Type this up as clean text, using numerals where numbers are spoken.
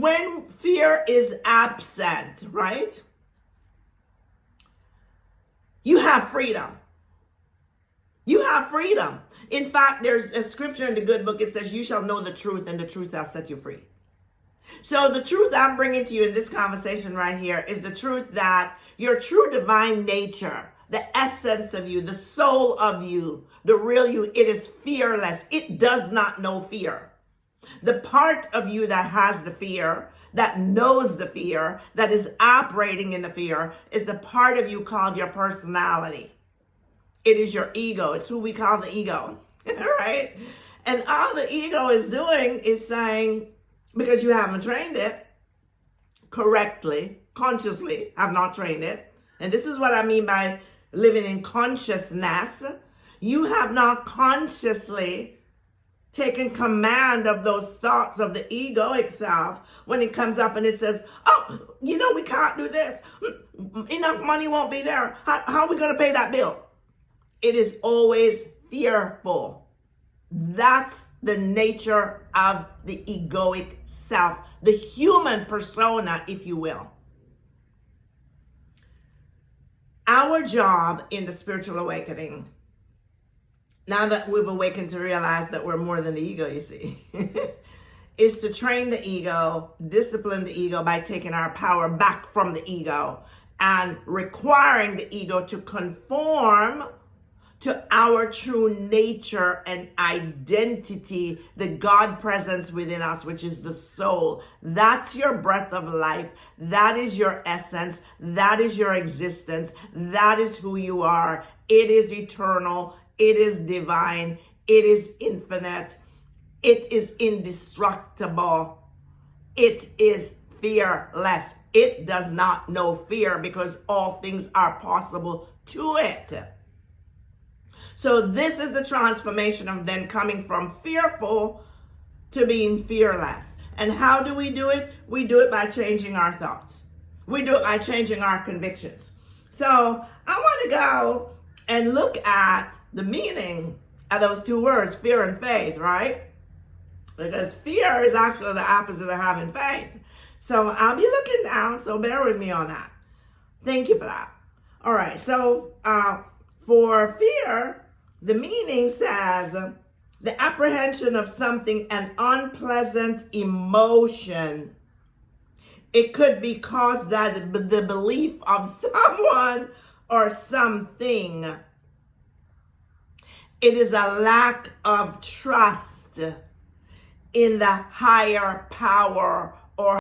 When fear is absent, right? You have freedom. You have freedom. In fact, there's a scripture in the good book. It says, you shall know the truth, and the truth shall set you free. So the truth I'm bringing to you in this conversation right here is the truth that your true divine nature, the essence of you, the soul of you, the real you, it is fearless. It does not know fear. The part of you that has the fear, that knows the fear, that is operating in the fear, is the part of you called your personality. It is your ego. It's who we call the ego, right? And all the ego is doing is saying, because you haven't trained it correctly, consciously, have not trained it. And this is what I mean by living in consciousness. You have not consciously taken command of those thoughts of the egoic self when it comes up and it says, oh, we can't do this. Enough money won't be there. How are we going to pay that bill? It is always fearful. That's the nature of the egoic self, the human persona, if you will. Our job in the spiritual awakening, now that we've awakened to realize that we're more than the ego, you see, is to train the ego, discipline the ego by taking our power back from the ego and requiring the ego to conform to our true nature and identity, the God presence within us, which is the soul. That's your breath of life. That is your essence. That is your existence. That is who you are. It is eternal. It is divine. It is infinite. It is indestructible. It is fearless. It does not know fear because all things are possible to it. So this is the transformation of then coming from fearful to being fearless. And how do we do it? We do it by changing our thoughts. We do it by changing our convictions. So I want to go and look at the meaning of those two words, fear and faith, right? Because fear is actually the opposite of having faith. So I'll be looking down, so bear with me on that. Thank you for that. All right, so for fear, the meaning says the apprehension of something, an unpleasant emotion. It could be caused by the belief of someone or something. It is a lack of trust in the higher power